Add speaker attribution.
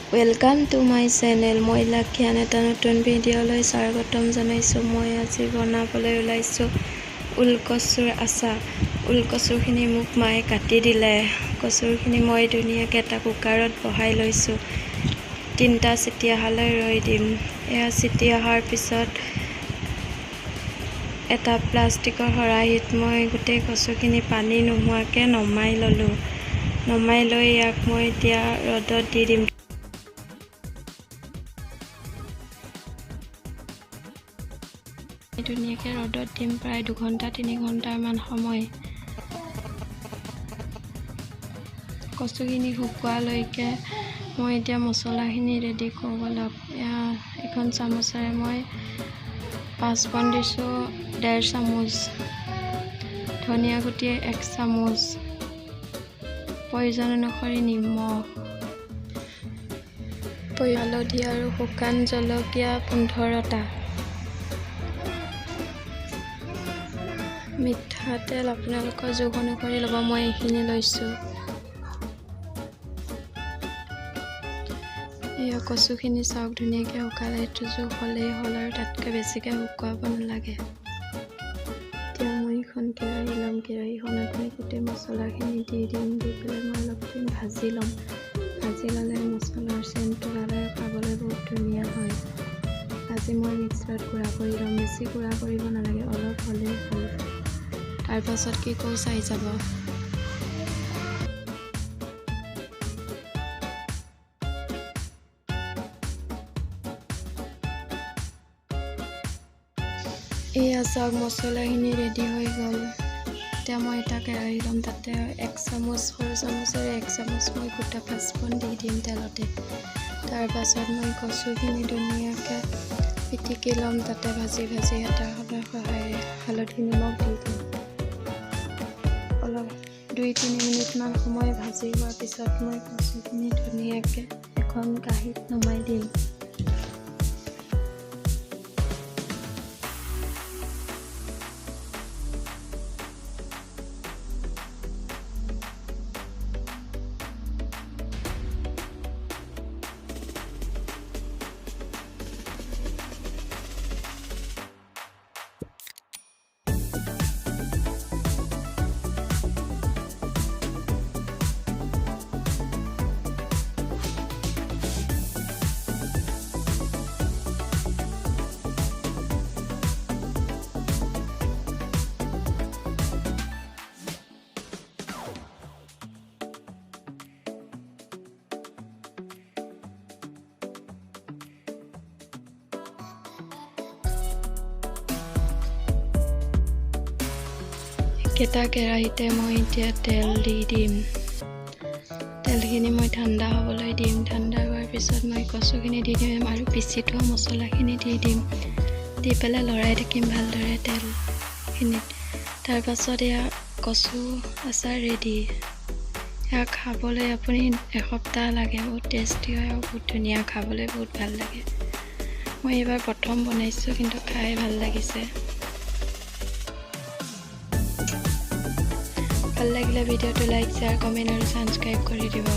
Speaker 1: Welcome to my channel. মই লাখিয়ান এটা নতুন ভিডিঅ'লৈ স্বাগতম জনাইছোঁ। মই আজি বনাবলৈ ওলাইছোঁ ওলকচুৰ আচাৰ। ওলকচুখিনি মোক মায়ে কাটি দিলে। কচুখিনি মই ধুনীয়াকৈ এটা কুকাৰত বহাই লৈছোঁ। 3টা চিটি অহালৈ ৰৈ দিম। এয়া চিটি অহাৰ পিছত এটা প্লাষ্টিকৰ খৰাহিত মই গোটেই কচুখিনি পানী নোহোৱাকৈ নমাই ল'লোঁ। নমাই লৈ ইয়াক মই এতিয়া ৰ'দত দি দিম। ধুনীয়াকৈ ৰ'দত দিম প্ৰায় 2 ঘণ্টা 3 ঘণ্টামান সময়। কচুখিনি শুকোৱালৈকে মই এতিয়া মছলাখিনি ৰেডি কৰোঁ অলপ। এখন চামুচেৰে মই পাঁচফোৰণ দিছোঁ 1.5 চামুচ, ধনিয়া গুটি 1 চামুচ, প্ৰয়োজন অনুসৰি নিমখ, হালধি আৰু শুকান জলকীয়া 15টা। মিঠাতেল আপোনালোকৰ জোখ অনুসৰি ল'ব, মই এইখিনি লৈছোঁ। এয়া কচুখিনি চাওক ধুনীয়াকৈ শুকালে, এইটো জোখ হ'লেই হ'ল আৰু তাতকৈ বেছিকৈ শুকুৱাব নালাগে। এতিয়া মই এখন কেৰাহী ল'ম, কেৰাহীখনত মই গোটেই মছলাখিনি দি দিম। দি পেলাই মই অলপ দিন ভাজি ল'ম। ভাজি ল'লে মছলাৰ চেণ্টটো ওলালে খাবলৈ বহুত ধুনীয়া হয়। আজি মই মিক্সাৰত গুড়া কৰি ল'ম, বেছি গুড়া কৰিব নালাগে, অলপ হ'লেই হ'ল। তাৰপাছত কি কৰোঁ চাই যাব। এয়া চাওক মছলাখিনি ৰেডি হৈ গ'ল। এতিয়া মই এটা কেৰাহী ল'ম, তাতে 1 চামুচ, সৰু চামুচেৰে 1 চামুচ মই গোটা পাঁচফোৰণ দি দিম তেলতে। তাৰপাছত মই কচুখিনি ধুনীয়াকৈ পিটিকি ল'ম, তাতে ভাজি হেতাখনৰ সহায়েৰে হালধি নিমখ দি দিম। অলপ 2-3 মিনিটমান সময় ভাজি হোৱাৰ পিছত মই কচুখিনি ধুনীয়াকৈ এখন কাঁহীত নমাই দিম। একেটা কেৰাহীতে মই এতিয়া তেল দি দিম। তেলখিনি মই ঠাণ্ডা হ'বলৈ দিম। ঠাণ্ডা হোৱাৰ পিছত মই কচুখিনি দি দিম আৰু পিচি থোৱা মছলাখিনি দি দিম। দি পেলাই লৰাই থাকিম ভালদৰে তেলখিনিত। তাৰপাছত এয়া কচু আচাৰ ৰেডি। ইয়াক খাবলৈ আপুনি এসপ্তাহ লাগে, বহুত টেষ্টি হয় আৰু বহুত ধুনীয়া, খাবলৈ বহুত ভাল লাগে। মই এইবাৰ প্ৰথম বনাইছোঁ, কিন্তু খাই ভাল লাগিছে। ভাল লাগিলে ভিডিঅ'টো লাইক, শ্বেয়াৰ, কমেণ্ট আৰু ছাবস্ক্ৰাইব কৰি দিব।